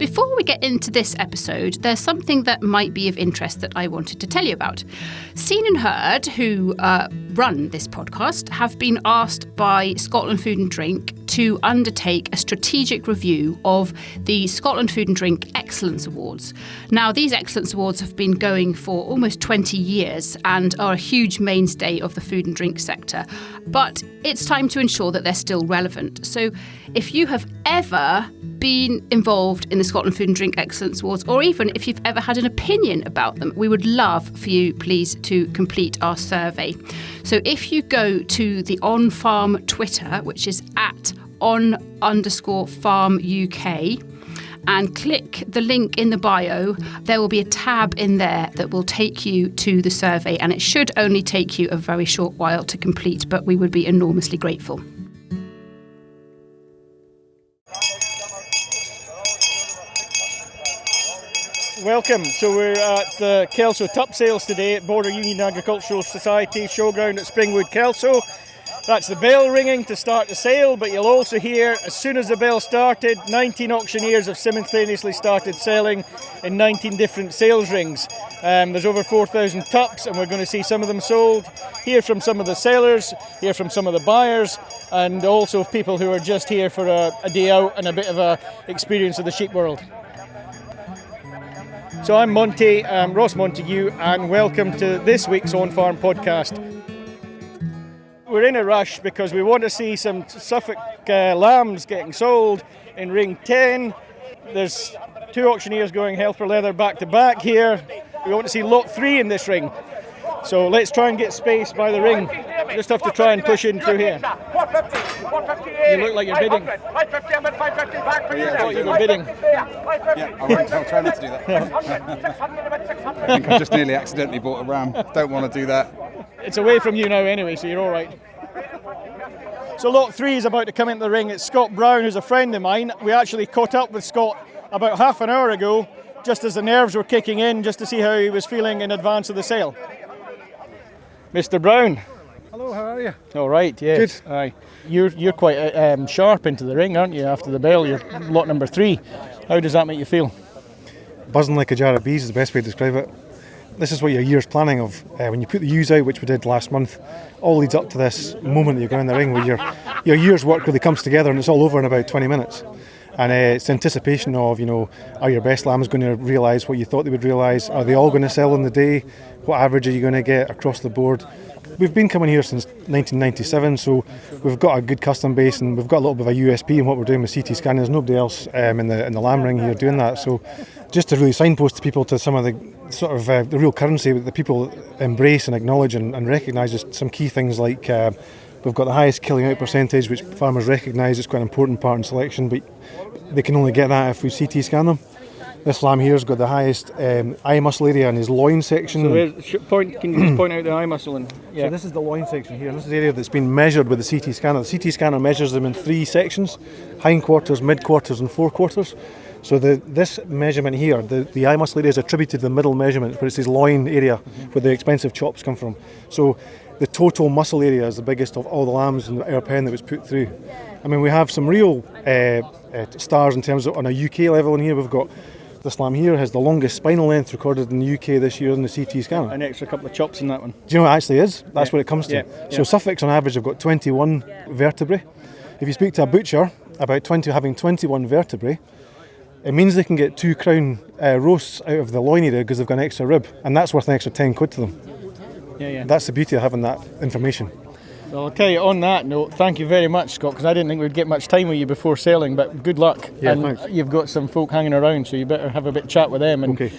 Before we get into this episode, there's something that might be of interest that I wanted to tell you about. Scene and Heard, who run this podcast, have been asked by Scotland Food and Drink to undertake a strategic review of the Scotland Food and Drink Excellence Awards. Now, these Excellence Awards have been going for almost 20 years and are a huge mainstay of the food and drink sector. But it's time to ensure that they're still relevant. So if you have ever been involved in the Scotland Food and Drink Excellence Awards, or even if you've ever had an opinion about them, we would love for you, please, to complete our survey. So if you go to the OnFARM Twitter, which is at @on_farm UK, and click the link in the bio, there will be a tab in there that will take you to the survey, and it should only take you a very short while to complete, but we would be enormously grateful. Welcome. So we're at the Kelso Tup Sales today at Border Union Agricultural Society Showground at Springwood, Kelso. That's the bell ringing to start the sale, but you'll also hear, as soon as the bell started, 19 auctioneers have simultaneously started selling in 19 different sales rings. There's over 4,000 tups, and we're going to see some of them sold, hear from some of the sellers, hear from some of the buyers, and also people who are just here for a day out and a bit of a experience of the sheep world. So I'm Monty, Ross Montague, and welcome to this week's OnFARM podcast. We're in a rush because we want to see some Suffolk lambs getting sold in ring 10. There's two auctioneers going hell for leather back to back here. We want to see lot 3 in this ring. So let's try and get space by the ring. Just have to try and push in through here. You look like you're bidding. I thought you were bidding. Yeah, I'll try not to do that. I think I just nearly accidentally bought a ram. Don't want to do that. It's away from you now anyway, so you're all right. So lot 3 is about to come into the ring. It's Scott Brown, who's a friend of mine. We actually caught up with Scott about half an hour ago, just as the nerves were kicking in, just to see how he was feeling in advance of the sale. Mr. Brown. Hello, how are you? All right, yes. Good. Aye. You're quite sharp into the ring, aren't you, after the bell? You're lot number 3. How does that make you feel? Buzzing like a jar of bees is the best way to describe it. This is what your year's planning of. When you put the ewes out, which we did last month, all leads up to this moment that you're going in the ring where your year's work really comes together and it's all over in about 20 minutes. And it's anticipation of, are your best lambs going to realise what you thought they would realise? Are they all going to sell in the day? What average are you going to get across the board? We've been coming here since 1997, so we've got a good custom base and we've got a little bit of a USP in what we're doing with CT scanning. There's nobody else in the lamb ring here doing that. So just to really signpost to people to some of the sort of the real currency that people embrace and acknowledge and recognise, just some key things like we've got the highest killing out percentage, which farmers recognise. It's quite an important part in selection, but they can only get that if we CT scan them. This lamb here has got the highest eye muscle area in his loin section. So can you just point out the eye muscle? So this is the loin section here, and this is the area that's been measured with the CT scanner. The CT scanner measures them in 3 sections: hindquarters, midquarters and forequarters. So this measurement here, the eye muscle area is attributed to the middle measurement, where it's his loin area where the expensive chops come from. So the total muscle area is the biggest of all the lambs in our pen that was put through. I mean, we have some real stars in terms of on a UK level in here. We've got this lamb here has the longest spinal length recorded in the UK this year in the CT scanner. An extra couple of chops in that one. Do you know what it actually is? That's what it comes to. Yeah. So Suffolks on average have got 21 vertebrae. If you speak to a butcher about having 21 vertebrae, it means they can get 2 crown roasts out of the loin area because they've got an extra rib, and that's worth an extra 10 quid to them. Yeah. That's the beauty of having that information. Well, I'll tell you, on that note, thank you very much, Scott, because I didn't think we'd get much time with you before selling, but good luck. Yeah, and thanks. You've got some folk hanging around, so you better have a bit of chat with them. And Okay.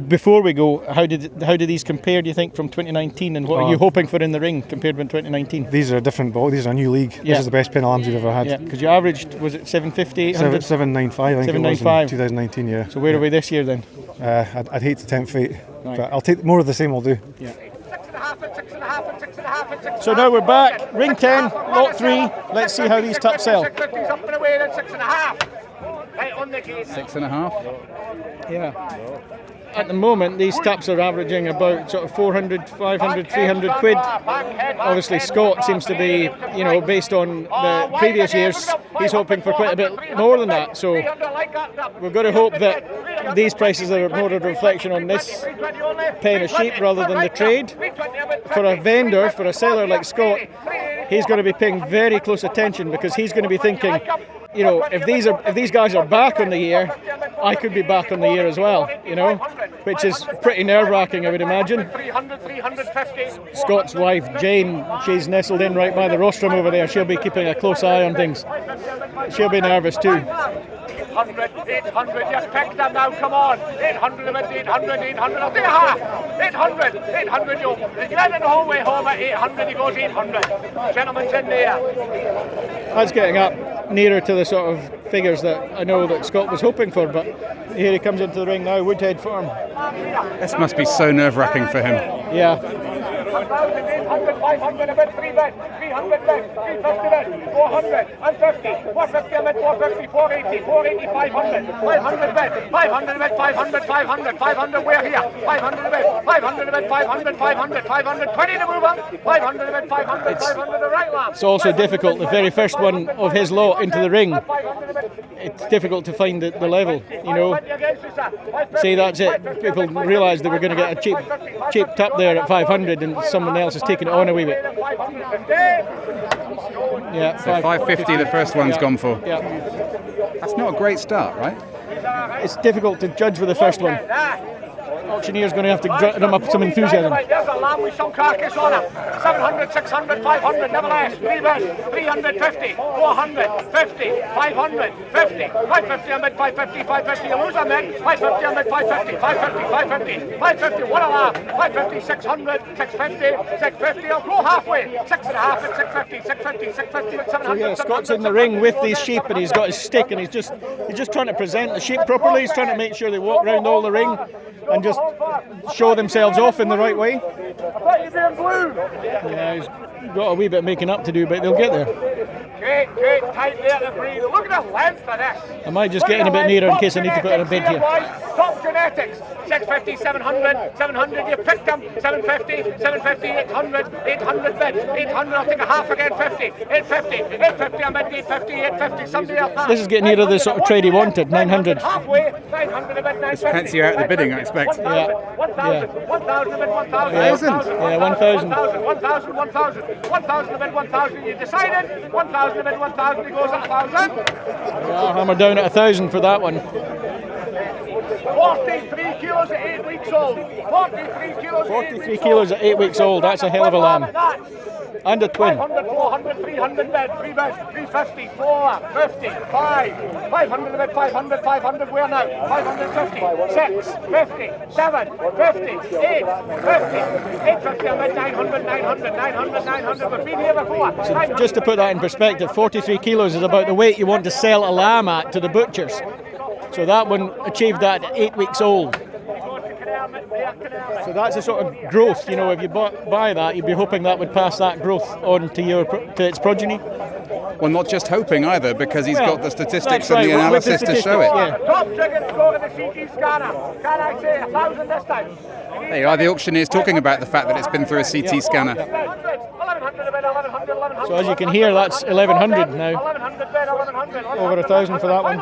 Before we go, how did these compare, do you think, from 2019, and what are you hoping for in the ring compared with 2019? These are a different ball. These are a new league. Yeah. This is the best pen of lambs we've ever had. Yeah, because you averaged, was it 750, 800? 795, I think it was in 2019, yeah. So where are we this year then? I'd hate to tempt fate, Right. but I'll take more of the same will do. Yeah. So now we're back, ring 10, lot 3. Let's see how these tups sell. 6.5. Yeah. At the moment, these tups are averaging about sort of 400, 500, 300 quid. Obviously, Scott seems to be, based on the previous years, he's hoping for quite a bit more than that. So we've got to hope that these prices are more of a reflection on this pen of sheep rather than the trade. For a vendor, for a seller like Scott, he's going to be paying very close attention, because he's going to be thinking, if these guys are back on the year, I could be back on the year as well, which is pretty nerve-wracking, I would imagine. Scott's wife, Jane, she's nestled in right by the rostrum over there. She'll be keeping a close eye on things. She'll be nervous too. 800, 800, just pick them now, come on. 800 of it, 800, 800, I'll take a half. 800, 800, you get in the whole way home at 800, he goes 800. Gentlemen's in there. That's getting up nearer to the sort of figures that I know that Scott was hoping for, but here he comes into the ring now, Woodhead Farm. This must be so nerve-wracking for him. Yeah. 1,800, 500 a bit, 3 bit, 300 bit, 350 bit, 450, 450 a bit, 450, 480, 480, 500, 500 bit, 500 bit, 500, 500, 500, we're here, 500 a bit, 500 a bit, 500, 500, 500, 20 to move up, 500 a bit, 500, 500 the right lamp. It's also difficult, the very first one of his lot into the ring. It's difficult to find the level, Say that's it. People realise that we're going to get a cheap tap there at 500 and someone else has taken it on a wee bit. Yeah, so 550 the first one's gone for. Yeah. That's not a great start, right? It's difficult to judge with the first one. Auctioneer's going to have to drum up some enthusiasm. There's a lamb with some carcass on it. 700, 600, 500, never less. 3 bid, 350, 400, 50, 500, 50, 550 a mid, 550, 550 a lose a mid, 550 a mid, 550, 550, 550, 550, what a lamb. 550, 600, 650, 650, I'll go halfway. 6.5 at 650, 650, 650 at 700. So yeah, Scott's in the ring with these sheep and he's got his stick and he's just trying to present the sheep properly. He's trying to make sure they walk around all the ring and just show themselves off in the right way. Yeah, he's got a wee bit of making up to do, but they'll get there. Great, tight there to breathe. Look at the length of this. I might just get in a bit nearer in case I need to put in a bid here. Top genetics. 650, 700, 700, you picked them. 750, 750, 800, 800 bid. 800, I'll take a half again, 50. 850, 850, I'm at 850, 850, somebody else. This is getting near the sort of trade he wanted, 900. Halfway, 900 a bit, 950. This pence you out of the bidding, I expect. 1,000, 1,000 a bit, 1,000. 1,000? Yeah, 1,000. 1,000, 1,000, 1,000 a bit, 1,000. You decided, 1,000 a bit, 1,000, he goes at 1,000. Yeah, hammer down at 1,000 for that one. 43 kilos at 8 weeks old. 43 kilos 43 kilos at 8 weeks old, that's a hell of a lamb. And a twin. 500, 400, 300 bed, 3 beds, 350, 450, 5, 500 a bed, 500, 500, where now? 550, 6, 50, 7, 50, 8, 50, 850 a bed, 900, 900, 900, 900, we've been here before. So just to put that in perspective, 43 kilos is about the weight you want to sell a lamb at to the butchers. So that one achieved that at 8 weeks old. So that's a sort of growth, if you buy that, you'd be hoping that would pass that growth on to its progeny. Well, not just hoping either, because he's got the statistics and right, the analysis to show it. Yeah. Top chicken score in the CT scanner. Can I say 1,000 this time? There you are, the auctioneer's talking about the fact that it's been through a CT scanner. 1,100 a bit, 1,100, 1,100. So as you can hear, that's 1,100 now. 1,100 bed, 1,100. Over 1,000 for that one.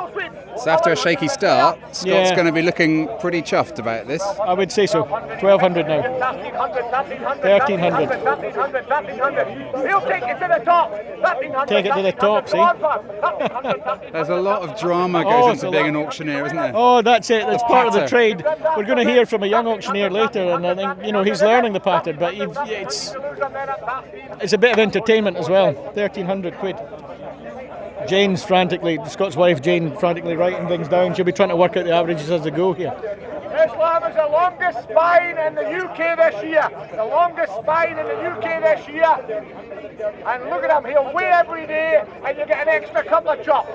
So after a shaky start, Scott's going to be looking pretty chuffed about this. I would say so. 1,200 now. 1,300. 1,300. He'll take it to the top. 1,300. Take it to the top, see? There's a lot of drama goes into being an auctioneer, isn't there? Oh, that's it. That's part of the trade. We're going to hear from a young auctioneer later, and I think he's learning the pattern. But it's a bit of entertainment as well. 1,300 quid. Jane's Scott's wife Jane, frantically writing things down. She'll be trying to work out the averages as they go here. This lamb is the longest spine in the UK this year. The longest spine in the UK this year. And look at him, he'll weigh every day and you get an extra couple of chops.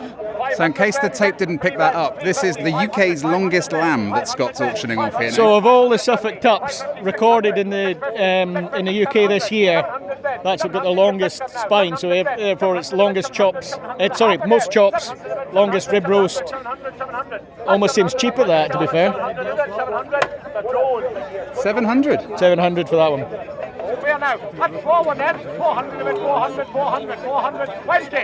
So in case the tape didn't pick that up, this is the UK's longest lamb that Scott's auctioning off here now. So of all the Suffolk tups recorded in the UK this year, That's got the longest spine, so therefore it's longest chops. Most chops, longest rib roast. Almost seems cheap at that, to be fair. 700. 700 for that one. Where now? Up forward then. 400, 400, 400, 400, 20, 50,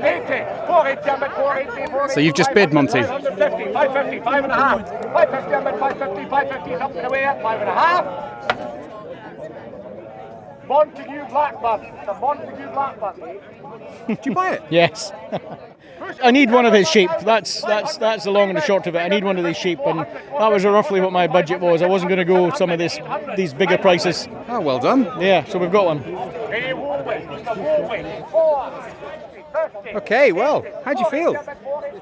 80, 480, 480. So you've just bid, Monty. 550, 550, 5.5. 550, 550, 550 is up and away at 5.5. Montague Blackburn. The Montague Blackburn. Did you buy it? Yes. I need one of his sheep. That's the long and the short of it. I need one of these sheep, and that was roughly what my budget was. I wasn't going to go some of these bigger prices. Oh, well done. Yeah, so we've got one. Okay, well, how do you feel?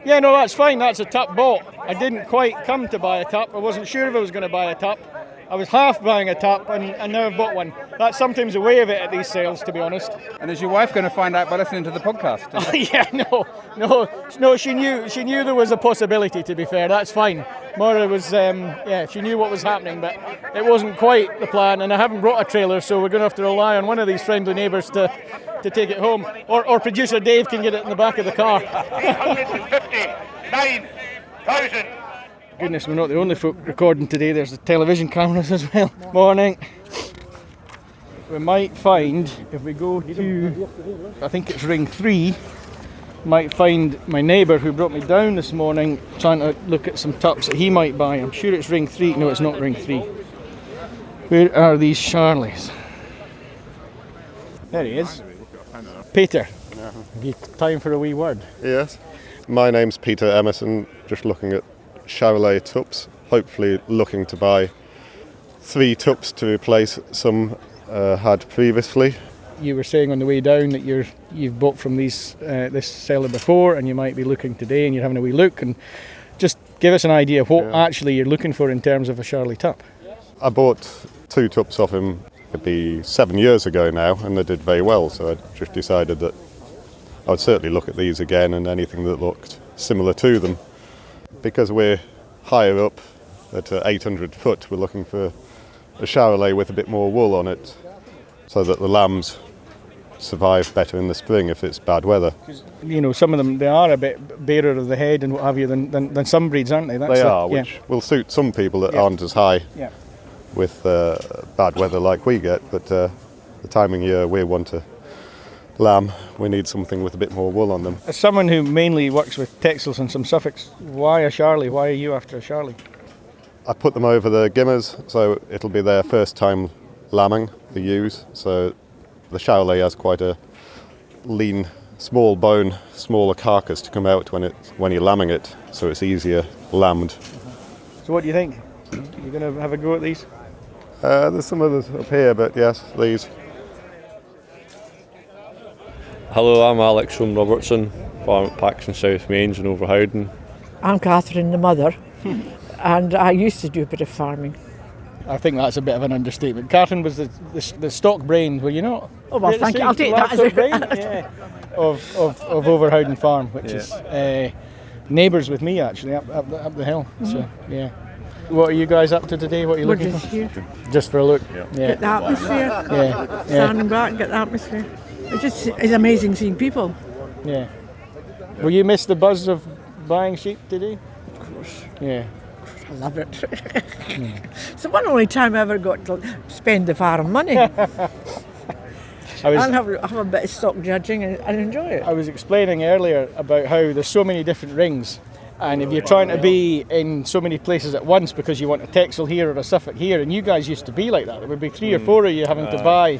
Yeah, no, that's fine. That's a tup bought. I didn't quite come to buy a tup. I wasn't sure if I was going to buy a tup. I was half buying a tup, and now I've bought one. That's sometimes the way of it at these sales, to be honest. And is your wife going to find out by listening to the podcast? Yeah, no. She knew there was a possibility. To be fair, that's fine. Maura was, she knew what was happening, but it wasn't quite the plan. And I haven't brought a trailer, so we're going to have to rely on one of these friendly neighbours to take it home, or producer Dave can get it in the back of the car. 859,000. Goodness, we're not the only folk recording today. There's the television cameras as well. Morning. We might find, if we go to, I think it's ring 3, might find my neighbour who brought me down this morning trying to look at some tups that he might buy. I'm sure it's ring 3. No, it's not ring 3. Where are these Charlies? There he is. Peter, have you time for a wee word? Yes. My name's Peter Emerson, just looking at Charolais tups, hopefully looking to buy 3 tups to replace some had previously. You were saying on the way down that you've bought from this seller before, and you might be looking today, and you're having a wee look, and just give us an idea of what actually you're looking for in terms of a Charolais tup. I bought 2 tups off him, it'd be 7 years ago now, and they did very well, so I just decided that I would certainly look at these again and anything that looked similar to them. Because we're higher up at 800 foot, we're looking for a Charolais with a bit more wool on it, so that the lambs survive better in the spring if it's bad weather. You know, some of them, they are a bit barer of the head and what have you than some breeds, aren't they? They are, which will suit some people that aren't as high with bad weather like we get, but the time of year we want to lamb, we need something with a bit more wool on them. As someone who mainly works with Texels and some Suffolks, why a Charolais? Why are you after a Charolais? I put them over the Gimmers, so it'll be their first time lambing the ewes, so the Charolais has quite a lean, small bone, smaller carcass to come out when you're lambing it, so it's easier lambed. So what do you think? You're going to have a go at these? There's some others up here, but yes, these. Hello, I'm Alex from Robertson, farm at Paxton South Mains in Overhowden. I'm Catherine, the mother, and I used to do a bit of farming. I think that's a bit of an understatement. Catherine was the stock brain, were you not? Oh, well, thank you. I'll take that as a brain of Overhowden Farm, which is neighbours with me actually up the hill. Mm-hmm. So yeah. What are you guys up to today? What are you looking for? Here. Just for a look. Yeah. Get the atmosphere. Standing back, get the atmosphere. It's amazing seeing people. Yeah. Will you miss the buzz of buying sheep today? Of course. Yeah. I love it. It's the one only time I ever got to spend the farm money. And have a bit of stock judging and enjoy it. I was explaining earlier about how there's so many different rings, and if you're trying to be in so many places at once because you want a Texel here or a Suffolk here, and you guys used to be like that, there would be 3 or 4 of you having to buy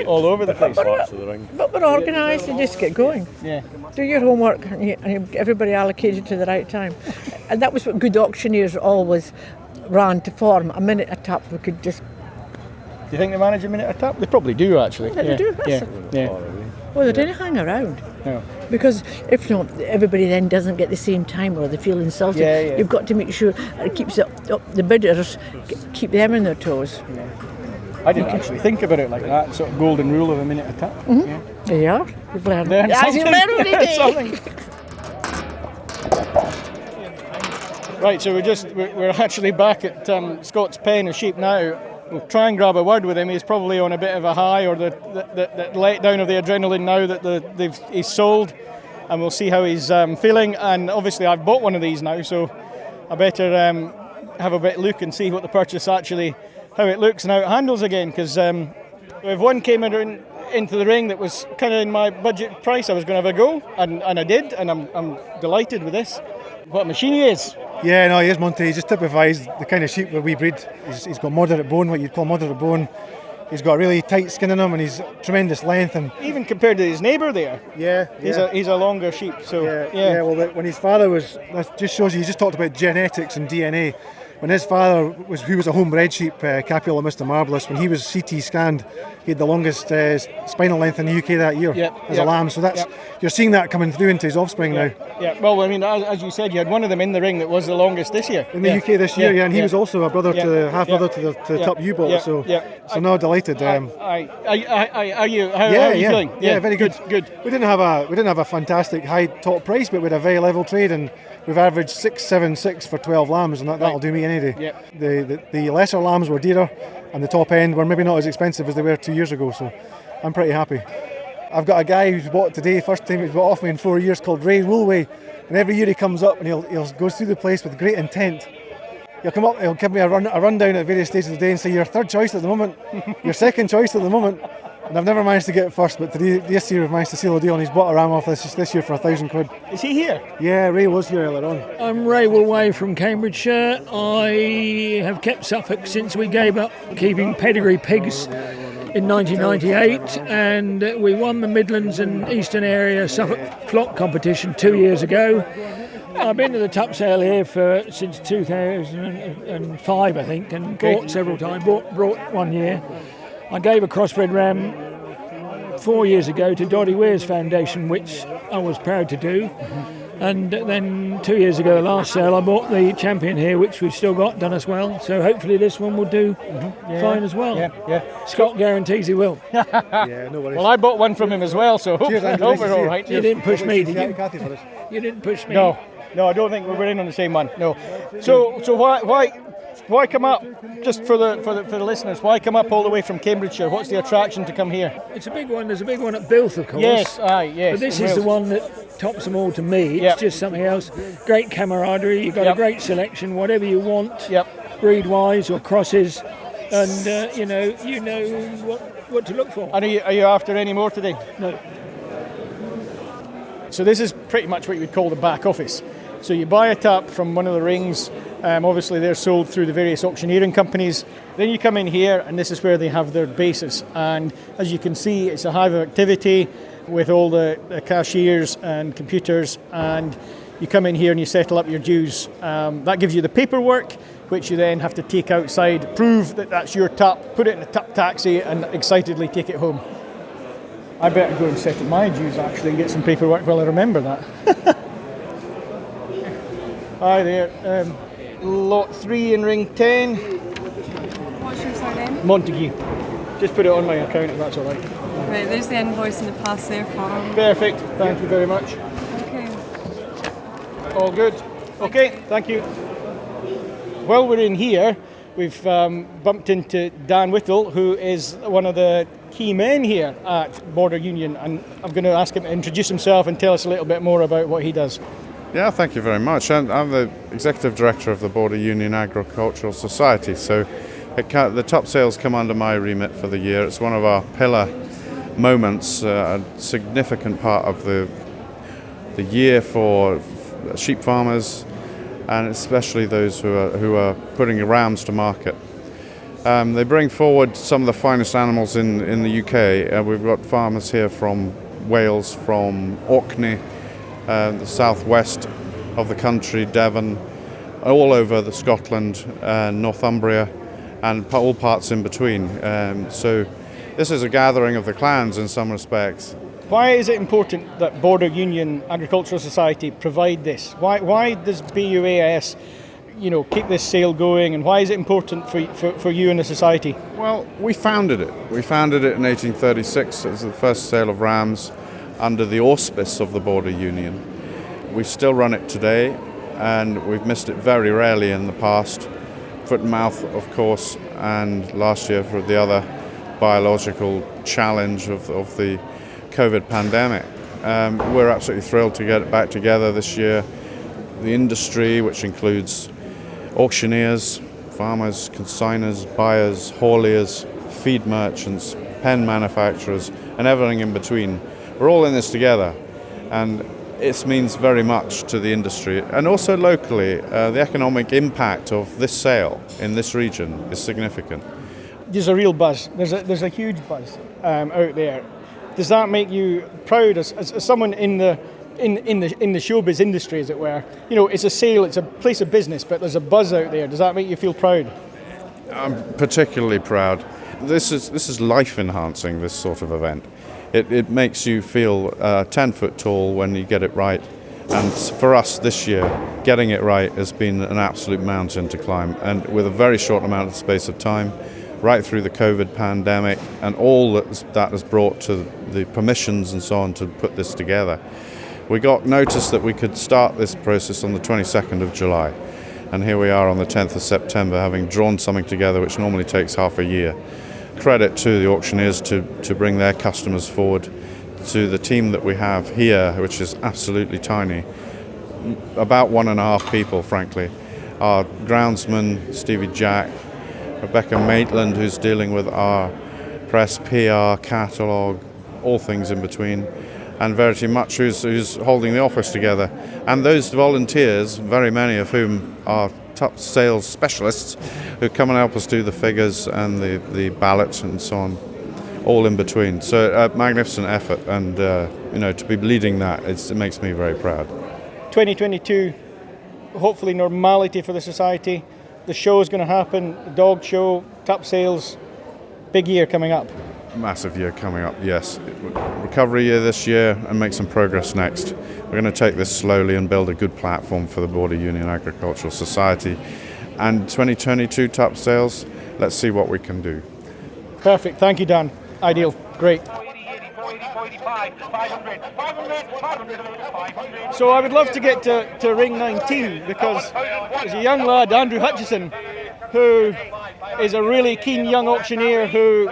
all over the place. But we're organised and just get going. Yeah. Do your homework and you get everybody allocated to the right time. And that was what good auctioneers always ran to form. A minute a tup, we could just... Do you think they manage a minute a tup? They probably do actually. Yeah, they do. Yeah. Well, they didn't hang around. No. Because if not, everybody then doesn't get the same time or they feel insulted. Yeah. You've got to make sure it keeps up the bidders, keep them on their toes. Yeah. I didn't actually think about it like that, sort of golden rule of a minute a tup. Mm-hmm. Yeah. There you are. You've learned something. Right, so we're actually back at Scott's Pen and Sheep now. we'll try and grab a word with him. He's probably on a bit of a high, or the letdown of the adrenaline now that he's sold, and we'll see how he's feeling. And obviously I've bought one of these now, so I better have a bit look and see what the purchase actually, how it looks and how it handles again, because if one came into the ring that was kind of in my budget price, I was going to have a go, and I did, and I'm delighted with this. What a machine he is. Yeah, no, he is, Monty. He just typifies the kind of sheep that we breed. He's got moderate bone, what you'd call moderate bone. He's got a really tight skin in him, and he's tremendous length. And even compared to his neighbour there, he's a longer sheep. So yeah. Well, when his father was, that just shows you just talked about genetics and DNA. When his father was, who was a homebred sheep, Capula Mr. Marvellous, when he was CT scanned, he had the longest spinal length in the UK that year as a lamb. So that's you're seeing that coming through into his offspring now. Yeah, well, I mean, as you said, you had one of them in the ring that was the longest this year. In the UK this year, and he was also a brother to half brother to the top U-boat. So no, delighted. Are you? How are you feeling? Yeah, very good. Good. We didn't have a fantastic high top price, but we had a very level trade, and we've averaged 676 for 12 lambs, and that'll do me any day. Yeah. The lesser lambs were dearer, and the top end were maybe not as expensive as they were 2 years ago, so I'm pretty happy. I've got a guy who's bought today, first time he's bought off me in 4 years, called Ray Woolway, and every year he comes up and he'll goes through the place with great intent. He'll come up, he'll give me a rundown at various stages of the day and say, "Your third choice at the moment, your second choice at the moment." And I've never managed to get first, but this year we've managed to seal a deal, and he's bought a ram off this year for £1,000. Is he here? Yeah, Ray was here earlier on. I'm Ray Woolway from Cambridgeshire. I have kept Suffolk since we gave up keeping pedigree pigs in 1998, and we won the Midlands and Eastern Area Suffolk flock competition 2 years ago. I've been to the Tup Sale here since 2005, I think, and bought several times. Brought 1 year. I gave a crossbred ram 4 years ago to Doddy Weir's Foundation, which I was proud to do. And then 2 years ago, last sale, I bought the champion here, which we've still got, done us well. So hopefully this one will do fine as well. Yeah. Scott guarantees he will. Yeah, no worries. Well, I bought one from him as well, so hope we're all right. You didn't push me, did you? You didn't push me. No, I don't think we're in on the same one. No. So why come up? Just for the listeners, why come up all the way from Cambridgeshire? What's the attraction to come here? It's a big one. There's a big one at Bilth, of course. Yes. But this is the one that tops them all to me. It's just something else. Great camaraderie. You've got a great selection, whatever you want. Breed-wise or crosses, and you know what to look for. And are you after any more today? No. So this is pretty much what you would call the back office. So you buy it up from one of the rings. Obviously they're sold through the various auctioneering companies. Then you come in here, and this is where they have their basis. And as you can see, it's a hive of activity with all the cashiers and computers. And you come in here and you settle up your dues. That gives you the paperwork, which you then have to take outside, prove that that's your tup, put it in a tup taxi, and excitedly take it home. I better go and settle my dues actually and get some paperwork while I remember that. Hi there. Lot 3 in ring 10. What's your surname? Montague. Just put it on my account if that's all right. Right, there's the invoice in the pass there for him. Perfect. Thank you very much. Okay. All good. Okay, thank you. While we're in here, we've bumped into Dan Withall, who is one of the key men here at Border Union, and I'm going to ask him to introduce himself and tell us a little bit more about what he does. Yeah, thank you very much. I'm the Executive Director of the Border Union Agricultural Society, so the top sales come under my remit for the year. It's one of our pillar moments, a significant part of the year for sheep farmers, and especially those who are putting rams to market. They bring forward some of the finest animals in the UK. We've got farmers here from Wales, from Orkney, the southwest of the country, Devon, all over Scotland, Northumbria, and all parts in between. So this is a gathering of the clans in some respects. Why is it important that Border Union Agricultural Society provide this? Why does BUAS, keep this sale going, and why is it important for you and the society? Well, we founded it. We founded it in 1836 as the first sale of rams under the auspice of the Border Union. We still run it today, and we've missed it very rarely in the past. foot and mouth, of course, and last year for the other biological challenge of the COVID pandemic. We're absolutely thrilled to get it back together this year. The industry, which includes auctioneers, farmers, consigners, buyers, hauliers, feed merchants, pen manufacturers, and everything in between. We're all in this together, and it means very much to the industry. And also locally, the economic impact of this sale in this region is significant. There's a real buzz. There's a huge buzz out there. Does that make you proud as someone in the showbiz industry, as it were? You know, it's a sale, it's a place of business, but there's a buzz out there. Does that make you feel proud? I'm particularly proud. This is life enhancing, this sort of event. It makes you feel 10 foot tall when you get it right. And for us this year, getting it right has been an absolute mountain to climb, and with a very short amount of space of time, right through the COVID pandemic and all that has brought to the permissions and so on to put this together. We got notice that we could start this process on the 22nd of July, and here we are on the 10th of September, having drawn something together which normally takes half a year. Credit to the auctioneers to bring their customers forward, to the team that we have here, which is absolutely tiny, about 1.5 people, frankly. Our groundsman, Stevie Jack, Rebecca Maitland, who's dealing with our press, PR, catalogue, all things in between, and Verity Much, who's holding the office together. And those volunteers, very many of whom are top sales specialists, who come and help us do the figures and the ballot and so on, all in between. So a magnificent effort, and to be leading that, it makes me very proud. 2022, hopefully normality for the society. The show is going to happen, the dog show, top sales, big year coming up. Massive year coming up, yes. Recovery year this year and make some progress next. We're going to take this slowly and build a good platform for the Border Union Agricultural Society. And 2022 top sales, let's see what we can do. Perfect, thank you, Dan. Ideal, great. So I would love to get to ring 19, because there's a young lad, Andrew Hutchison, who is a really keen young auctioneer who,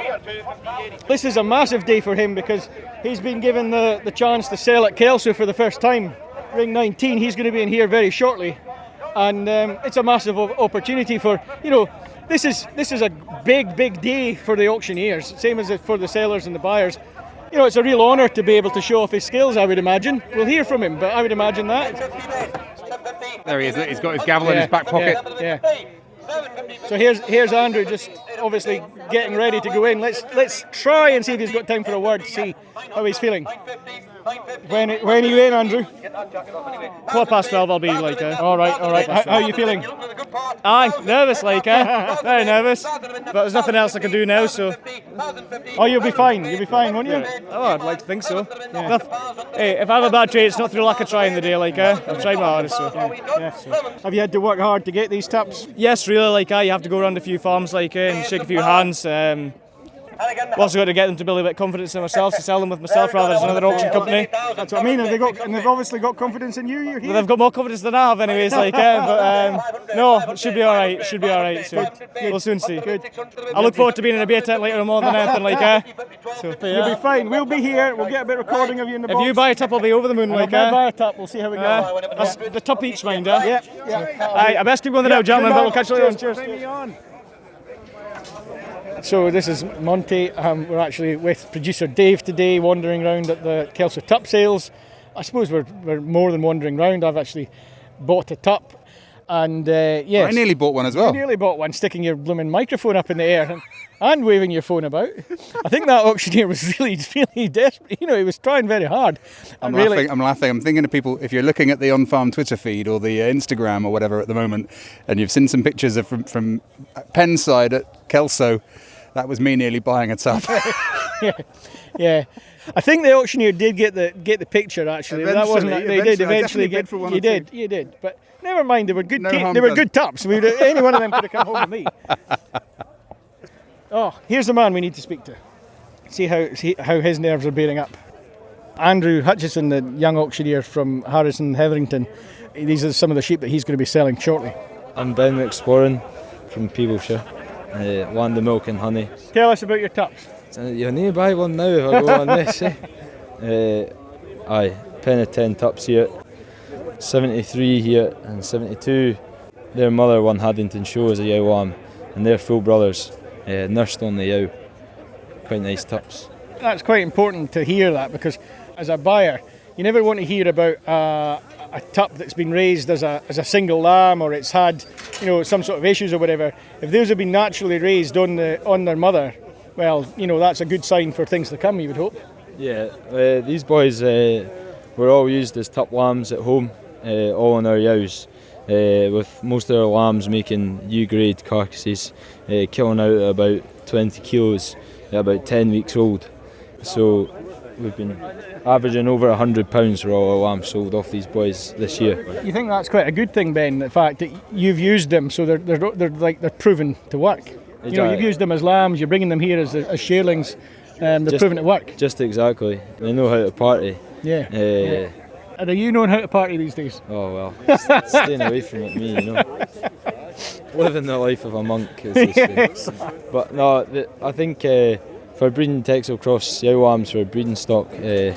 this is a massive day for him because he's been given the chance to sell at Kelso for the first time. Ring 19, he's going to be in here very shortly, and it's a massive opportunity for, this is a big day for the auctioneers, same as for the sellers and the buyers. It's a real honour to be able to show off his skills, I would imagine. We'll hear from him, but I would imagine that. There he is, he's got his gavel in his back pocket. Yeah. So here's Andrew, just obviously getting ready to go in. Let's try and see if he's got time for a word to see how he's feeling. When are you in, Andrew? 12:15 I'll be like. All right. How are you feeling? Aye, nervous very nervous. But there's nothing else I can do now, so. Oh, you'll be fine, won't you? Oh, I'd like to think so. Yeah. Hey, if I have a bad trade, it's not through lack of trying the day, I've tried my hardest, so. Yeah. Have you had to work hard to get these taps? Yes, really, you have to go around a few farms, and shake a few hands. I've also got to get them to build a bit of confidence in themselves, to sell them with myself rather than another auction company. That's what I mean. They've obviously got confidence in you. You're here. Well, they've got more confidence than I have, anyways. But no, it should be all right. So we'll soon see. Good. I look forward to being in a beer tent later more than anything. So you'll be fine. We'll be here. We'll get a bit of recording of you in the box. If you buy a tap, I'll be over the moon. If I buy a tap, we'll see how we go. That's the top each mind. Yeah. I best keep going now, gentlemen. But we'll catch you later. Cheers. So this is Monty. We're actually with producer Dave today, wandering around at the Kelso Top Sales. I suppose we're more than wandering around. I've actually bought a top, and yes, I nearly bought one as well. You nearly bought one, sticking your blooming microphone up in the air and waving your phone about. I think that auctioneer was really desperate. He was trying very hard. I'm laughing. I'm thinking of people, if you're looking at the OnFARM Twitter feed or the Instagram or whatever at the moment, and you've seen some pictures of from Pennside at Kelso. That was me nearly buying a tub. Yeah. I think the auctioneer did get the picture actually. That wasn't. They did eventually get. You did. But never mind. They were good. They were good tops. Any one of them could have come home with me. Oh, here's the man we need to speak to. See how his nerves are bearing up. Andrew Hutchison, the young auctioneer from Harrison, Hetherington. These are some of the sheep that he's going to be selling shortly. I'm down exploring from Peebleshire. Land of Milk and Honey. Tell us about your tups. You need to buy one now if I go on this. Aye, pen of 10 tups here. 73 here and 72. Their mother won Haddington Show as a yow lamb, and they're full brothers. Nursed on the yow. Quite nice tups. That's quite important to hear that, because as a buyer, you never want to hear about a tup that's been raised as a single lamb, or it's had, you know, some sort of issues or whatever. If those have been naturally raised on their mother, well, you know, that's a good sign for things to come, you would hope. Yeah, these boys were all used as tup lambs at home, all in our yows, with most of our lambs making U-grade carcasses, killing out at about 20 kilos at about 10 weeks old. So we've been averaging over £100 for all our lambs sold off these boys this year. You think that's quite a good thing, Ben? The fact that you've used them, so they're proven to work. You know, you've used them as lambs. You're bringing them here as shearlings. They're proven to work. Just exactly. They know how to party. Yeah. And are you knowing how to party these days? Oh well, staying away from it, me, you know. Living the life of a monk, as they say. But no, I think for breeding Texel Cross yow lambs for breeding stock, I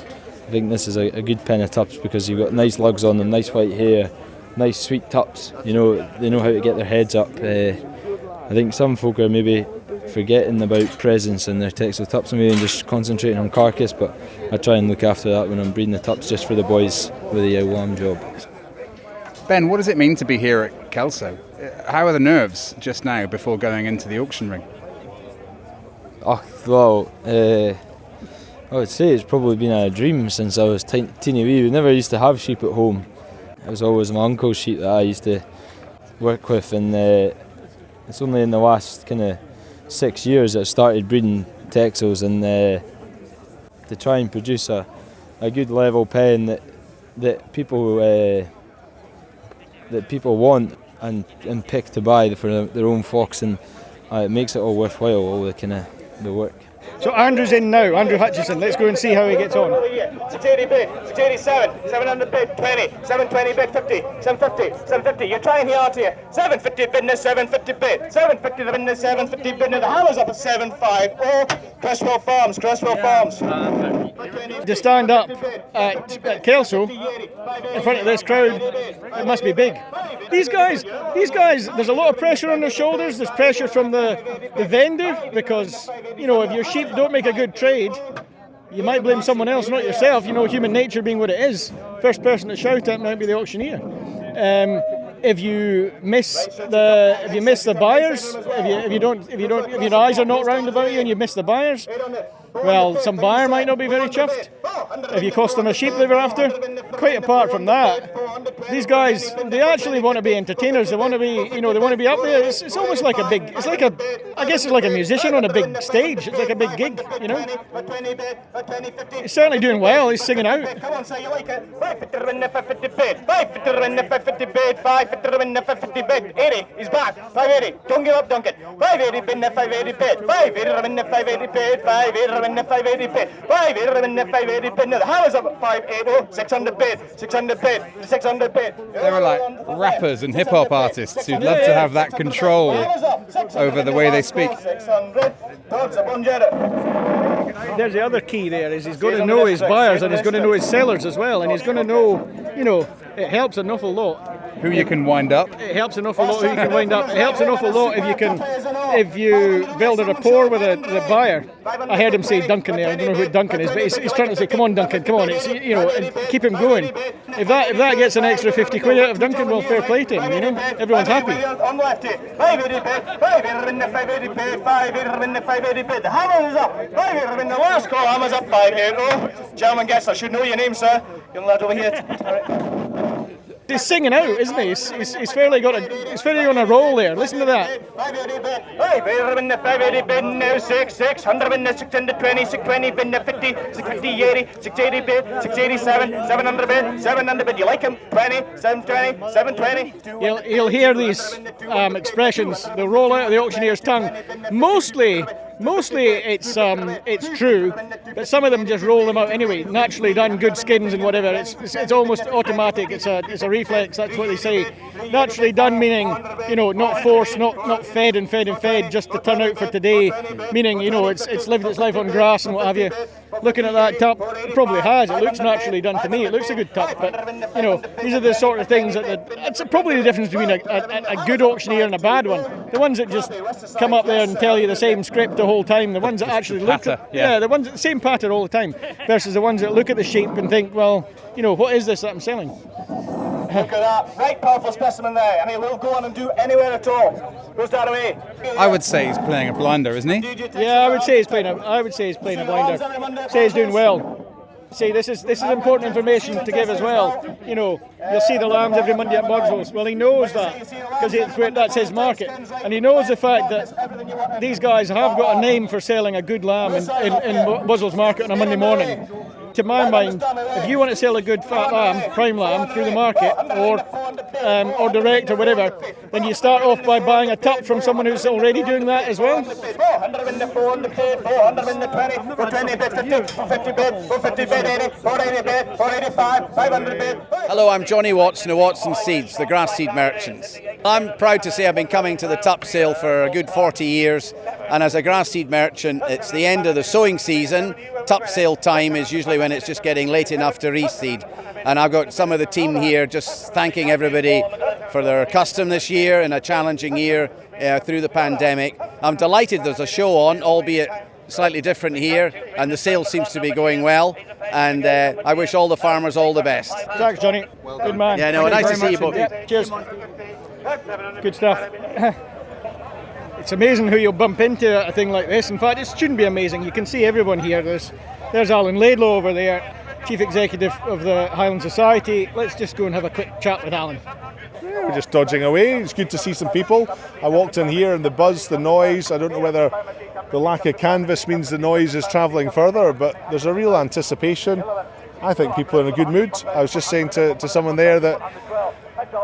think this is a good pen of tups, because you've got nice lugs on them, nice white hair, nice sweet tups. You know, they know how to get their heads up. I think some folk are maybe forgetting about presence in their Texel tups and maybe just concentrating on carcass, but I try and look after that when I'm breeding the tups, just for the boys with a yow lamb job. Ben, what does it mean to be here at Kelso? How are the nerves just now before going into the auction ring? Oh, well, I would say it's probably been a dream since I was teeny wee. We never used to have sheep at home. It was always my uncle's sheep that I used to work with, and it's only in the last kind of 6 years that I started breeding Texels, and to try and produce a good level pen that people want and pick to buy for their own flocks, and it makes it all worthwhile, all the work. So Andrew's in now, Andrew Hutchison. Let's go and see how he gets on. 680 bid, 687, 700 bid, 20, 720 bid, 50, 750, 750. You're trying here, aren't you? 750 bidness, 750 bid, 750 the bidness, 750 bidness. The hammer's up at 750. Cresswell Farms, Cresswell Farms. To stand up at Kelso in front of this crowd, it must be big. These guys, there's a lot of pressure on their shoulders. There's pressure from the vendor, because, you know, if your sheep don't make a good trade, you might blame someone else, not yourself. You know, human nature being what it is. First person to shout at might be the auctioneer. If you miss the buyers, if your eyes are not round about you and you miss the buyers, well, some buyer might not be very chuffed. If you cost them a sheep they were after. Quite apart from that, these guys, they actually want to be entertainers. They want to be, you know, they want to be up there. It's almost like I guess it's like a musician on a big stage. It's like a big gig, you know. He's certainly doing well. He's singing out. Come on, say you like it. 550 to win the 550 bid. 550 to win the 550 bid. 550 to win the 550 bid. 80, he's back. 580. Don't give up, Duncan. 580 win the 580 bid. 580 to win the 580 bid. 580 to win the 580 bid. 580 to win the 580 bid. Now the hammer's up at 580. 600 bid. 600 bid. 600 bid. They were like rappers and hip hop artists who'd love to have that control over the way they speak. 600. There's the other key there, is he's going to know his buyers and he's going to know his sellers as well, and he's going to know, you know, it helps an awful lot. Who you can wind up. It helps an awful lot who you can wind up. It helps an awful lot if you build a rapport with the buyer. I heard him say Duncan there. I don't know who Duncan is, but he's trying to say, "Come on, Duncan, come on!" It's, you know, and keep him going. If that gets an extra 50 quid out of Duncan, well, fair play to him. You know, everyone's happy. On lefty, 580 bid, 580 win the 580 bid, 580 win the 580 bid. The hammer is up. 580 win the last call. Hammer's up 580. Gentleman guest, I should know your name, sir. Young lad over here. He's singing out, isn't he? He's fairly on a roll there. Listen to that. 580 bid, 580 win the 580 bid now 600 win the 620, 620 win the 50, 650 80, 680 bid, 687, 700 bid, 700 bid. You like him? 20, 720, 720. He'll hear these expressions. They'll roll out of the auctioneer's tongue. Mostly Mostly it's true, but some of them just roll them out anyway. Naturally done, good skins and whatever. It's almost automatic. It's a reflex. That's what they say. Naturally done meaning, not forced, not fed and fed and fed just to turn out for today. Meaning, it's lived its life on grass and what have you. Looking at that tup, it probably has. It looks naturally done to me. It looks a good tup, but these are the sort of things it's probably the difference between a good auctioneer and a bad one. The ones that just come up there and tell you the same script the whole time. The ones that actually look at the ones the same patter all the time, versus the ones that look at the shape and think, well, what is this that I'm selling? Look at that, right powerful specimen there, and he will go on and do anywhere at all. Goes that away. I would say he's playing a blinder, isn't he? Yeah, I would say he's playing a blinder. Say he's doing well. See, this is important information to give as well. You'll see the lambs every Monday at Bugswell's. Well, he knows that because that's his market, and he knows the fact that these guys have got a name for selling a good lamb in Bugswell's market on a Monday morning. To my mind, if you want to sell a good fat lamb, prime lamb, through the market or direct or whatever, then you start off by buying a tup from someone who's already doing that as well. 400 in the 4 in the bid, 400 in the 20, 420 bid, 450 bid, 450 bid, 80, 480 bid, 485, 500 bid. Hello, I'm Johnny Watson of Watson Seeds, the grass seed merchants. I'm proud to say I've been coming to the tup sale for a good 40 years, and as a grass seed merchant, it's the end of the sowing season. Tup sale time is usually when it's just getting late enough to reseed, and I've got some of the team here just thanking everybody for their custom this year in a challenging year through the pandemic. I'm delighted there's a show on, albeit slightly different here, and the sale seems to be going well, and I wish all the farmers all the best. Thanks, Johnny. Good man. Yeah, no, nice to see you both. Yeah, cheers. Good stuff. It's amazing who you'll bump into at a thing like this. In fact, it shouldn't be amazing. You can see everyone here. There's Alan Laidlaw over there, Chief Executive of the Highland Society. Let's just go and have a quick chat with Alan. Yeah, we're just dodging away. It's good to see some people. I walked in here and the buzz, the noise, I don't know whether the lack of canvas means the noise is travelling further, but there's a real anticipation. I think people are in a good mood. I was just saying to someone there that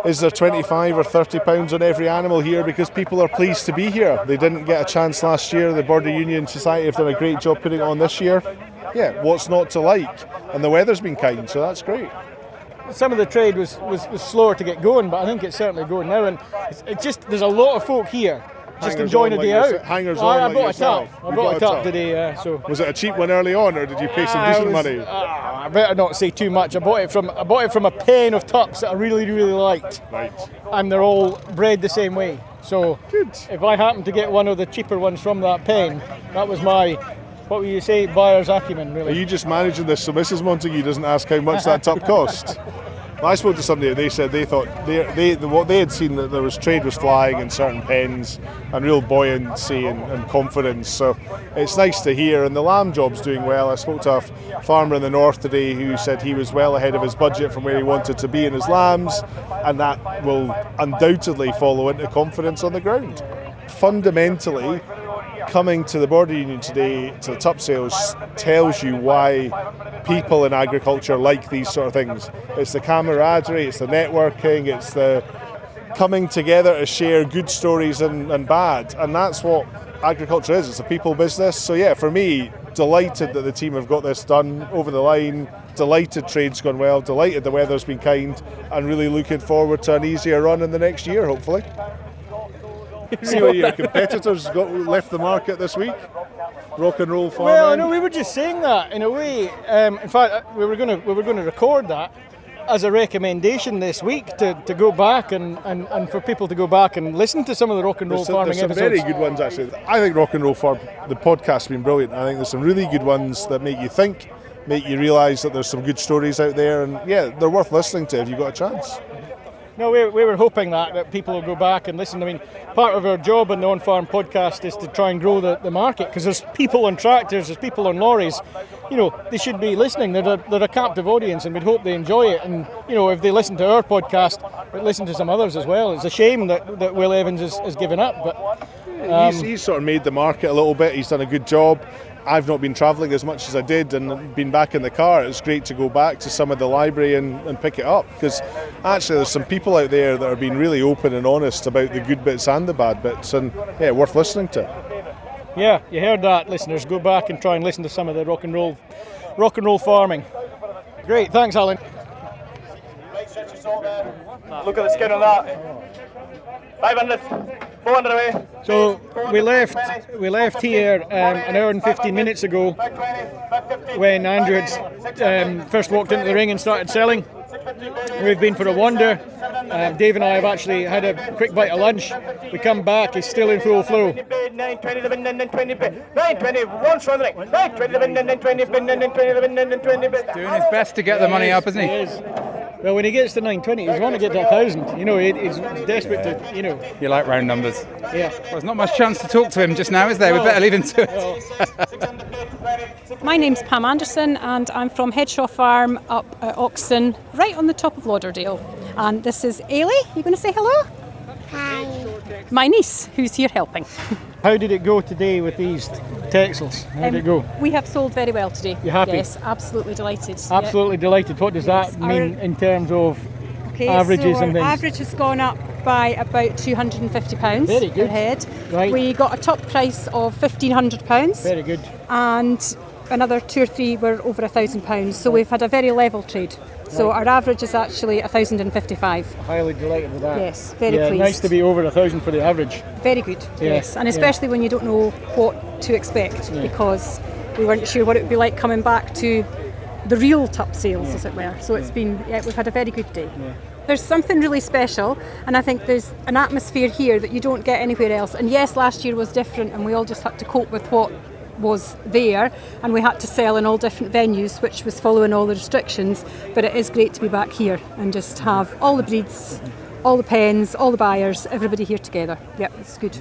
is there 25 or 30 pounds on every animal here because people are pleased to be here. They didn't get a chance last year. The Border Union Society have done a great job putting it on this year. Yeah, what's not to like? And the weather's been kind, so that's great. Some of the trade was slower to get going, but I think it's certainly going now. And it's just there's a lot of folk here just enjoying a day out. Hangers on I like bought yourself. a tup. I bought a tup today. So was it a cheap one early on, or did you pay some decent money? I better not say too much. I bought it from a pen of tups that I really, really liked. Right. And they're all bred the same way. So if I happen to get one of the cheaper ones from that pen, that was my, what would you say, buyer's acumen, really. Are you just managing this so Mrs. Montague doesn't ask how much that tup cost? I spoke to somebody and they said they thought what they had seen, that there was trade was flying in certain pens and real buoyancy and confidence. So it's nice to hear, and the lamb job's doing well. I spoke to a farmer in the north today who said he was well ahead of his budget from where he wanted to be in his lambs, and that will undoubtedly follow into confidence on the ground. Fundamentally, coming to the Border Union today to the tup sales tells you why people in agriculture like these sort of things. It's the camaraderie, it's the networking, it's the coming together to share good stories and bad, and that's what agriculture is. It's a people business. So yeah, for me, delighted that the team have got this done over the line, delighted trade's gone well, delighted the weather's been kind, and really looking forward to an easier run in the next year, hopefully. See what your competitors left the market this week? Rock and roll farming. Well, no, we were just saying that in a way. In fact, we were going to record that as a recommendation this week to go back and for people to go back and listen to some of the rock and roll farming episodes. There's some very good ones actually. I think Rock and Roll Farm, the podcast, has been brilliant. I think there's some really good ones that make you think, make you realise that there's some good stories out there, and yeah, they're worth listening to if you've got a chance. No, we were hoping that people will go back and listen. I mean, part of our job in the OnFARM podcast is to try and grow the market, because there's people on tractors, there's people on lorries. You know, they should be listening. They're a captive audience, and we'd hope they enjoy it. And you know, if they listen to our podcast, but listen to some others as well. It's a shame that Will Evans has given up, but he's sort of made the market a little bit. He's done a good job. I've not been travelling as much as I did and been back in the car. It's great to go back to some of the library and pick it up, because actually there's some people out there that are being really open and honest about the good bits and the bad bits, and yeah, worth listening to. Yeah, you heard that, listeners. Go back and try and listen to some of the rock and roll farming. Great, thanks, Alan. Look at the skin on that. 500, 400 away. So we left here an hour and 15 minutes ago when Andrew had first walked into the ring and started selling. We've been for a wander. Dave and I have actually had a quick bite of lunch. We come back, he's still in full flow. 920 the win, 920 bid. 920 once from the ring. 920 the win, 920 bid, 920 the win, 920 bid. Doing his best to get the money up, isn't he? He is. Well, when he gets to 920, he's want to get to 1,000. You know, he's desperate to, you know. You like round numbers. Yeah. Well, there's not much chance to talk to him just now, is there? We better leave him to it. My name's Pam Anderson and I'm from Headshaw Farm up at Oxton, right on the top of Lauderdale. And this is Ailey. You going to say hello? Hi. My niece, who's here helping. How did it go today with these textiles? How did it go? We have sold very well today. You happy? Yes, absolutely delighted. Absolutely delighted. What does that mean in terms of averages so and things? Average has gone up by about £250 Very good. per head. Right. We got a top price of £1,500. Very good. And another 2 or 3 were over £1,000. So we've had a very level trade. So our average is actually 1,055. Highly delighted with that. Yes, very pleased. Nice to be over 1,000 for the average. Very good, yes. And especially when you don't know what to expect, because we weren't sure what it would be like coming back to the real top sales, as it were. So it's been, we've had a very good day. Yeah. There's something really special, and I think there's an atmosphere here that you don't get anywhere else. And yes, last year was different, and we all just had to cope with what was there, and we had to sell in all different venues, which was following all the restrictions. But it is great to be back here and just have all the breeds, all the pens, all the buyers, everybody here together. Yep, it's good.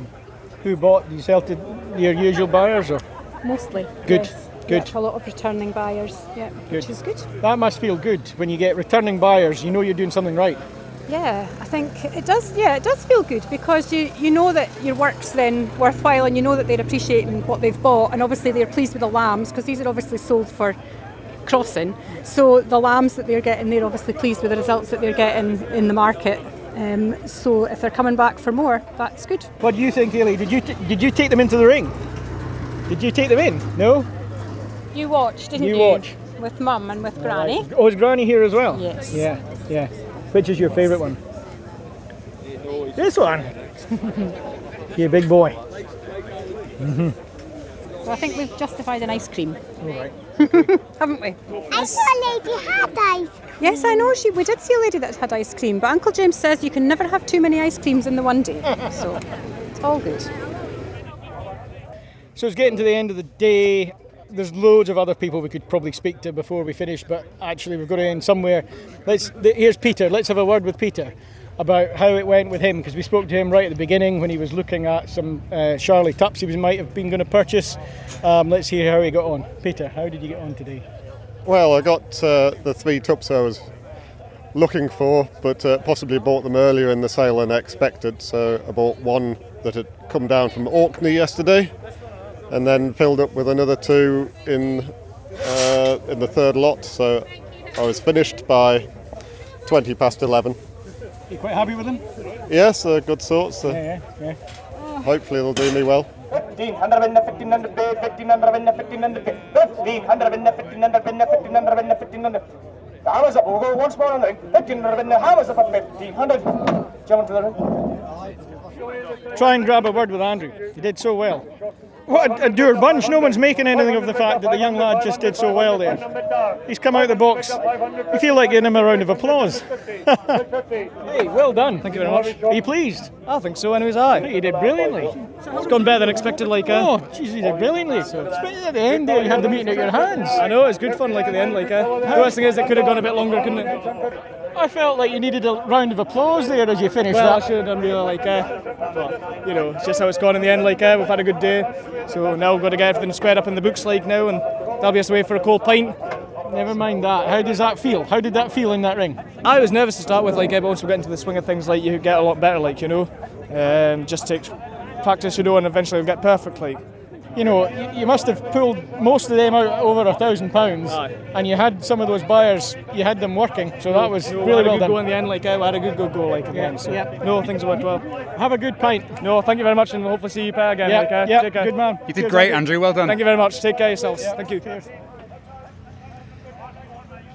Who bought? Do you sell to your usual buyers, or? Mostly. Good. Yes. Good. Yep, a lot of returning buyers, which is good. That must feel good when you get returning buyers. You know you're doing something right. Yeah, I think it does. Yeah, it does feel good, because you know that your work's then worthwhile, and you know that they're appreciating what they've bought, and obviously they're pleased with the lambs, because these are obviously sold for crossing. So the lambs that they're getting, they're obviously pleased with the results that they're getting in the market. So if they're coming back for more, that's good. What do you think, Ailey? Did you take them into the ring? Did you take them in? No? You watched, didn't you? You watch. With Mum and with Granny. Oh, is Granny here as well? Yes. Yeah. Which is your favourite one? This one. You big boy. So I think we've justified an ice cream. All right. Haven't we? I saw a lady had ice cream. Yes, I know. We did see a lady that had ice cream, but Uncle James says you can never have too many ice creams in the one day. So it's all good. So it's getting to the end of the day. There's loads of other people we could probably speak to before we finish, but actually we've got to end somewhere. Here's Peter. Let's have a word with Peter about how it went with him, because we spoke to him right at the beginning when he was looking at some Charlie Tups he might have been going to purchase. Let's hear how he got on. Peter, how did you get on today? Well, I got the 3 Tups I was looking for, but possibly bought them earlier in the sale than expected. So I bought one that had come down from Orkney yesterday, and then filled up with another 2 in the third lot. So I was finished by 20 past 11. You quite happy with them? Yes, they're good sorts. Yeah. Hopefully they'll do me well. 1,500 win, 1,500 bid, 1,500 win, 1,500 bid, 1,500 win, 1,500 win, 1,500 win, 1,500. The hammers up, we'll go once more on the ring. 1,500 win, the hammers up at 1,500. Jump into the ring. Try and grab a word with Andrew. He did so well. What a dour bunch. No one's making anything of the fact that the young lad just did so well there. He's come out of the box. You feel like giving him a round of applause. Hey, well done. Thank you very much. Are you pleased? I think so, anyways, aye. You did brilliantly. It's gone better than expected, like. Oh, jeez, you did brilliantly. Especially at the end there, you had the meeting at your hands. I know, it's good fun, like, at the end, like. The worst thing is it could have gone a bit longer, couldn't it? I felt like you needed a round of applause there as you finished Well, that. I should have done really, like, but, you know, it's just how it's gone in the end, like, we've had a good day. So now we've got to get everything squared up in the books, like, now, and that'll be us away for a cold pint. Never mind that. How does that feel? How did that feel in that ring? I was nervous to start with, like, but once we get into the swing of things, like, you get a lot better, like, you know. Just takes practice, you know, and eventually we'll get perfect, like. you know, you must have pulled most of them out over £1,000, and you had some of those buyers, you had them working, so that was really well done. Go in the end, like I had a good go like in the end. So no, things worked well. Have a good pint. No, thank you very much, and hopefully see you again. Take care. Good man. You did great, Andrew. Well done. Thank you very much. Take care of yourselves. Thank you. Cheers.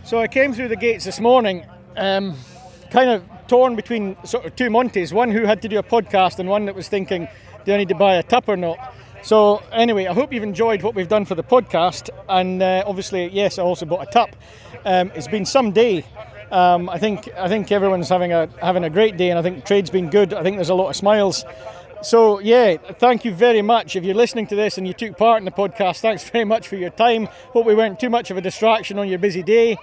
So I came through the gates this morning, kind of torn between sort of two Montys, one who had to do a podcast and one that was thinking, do I need to buy a tup or not? So anyway, I hope you've enjoyed what we've done for the podcast, and obviously, yes, I also bought a tup. It's been some day. I think everyone's having a great day, and I think trade's been good. I think there's a lot of smiles. So yeah, thank you very much. If you're listening to this and you took part in the podcast, thanks very much for your time. Hope we weren't too much of a distraction on your busy day.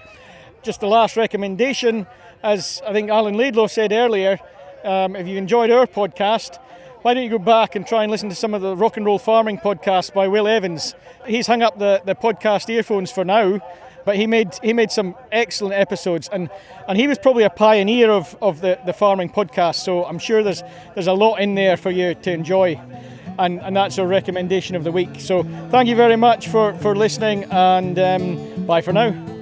Just the last recommendation, as I think Alan Laidlaw said earlier, if you enjoyed our podcast, why don't you go back and try and listen to some of the rock and roll farming podcasts by Will Evans. He's hung up the podcast earphones for now, but he made some excellent episodes, and he was probably a pioneer of the farming podcast, so I'm sure there's a lot in there for you to enjoy, and that's our recommendation of the week. So thank you very much for listening, and bye for now.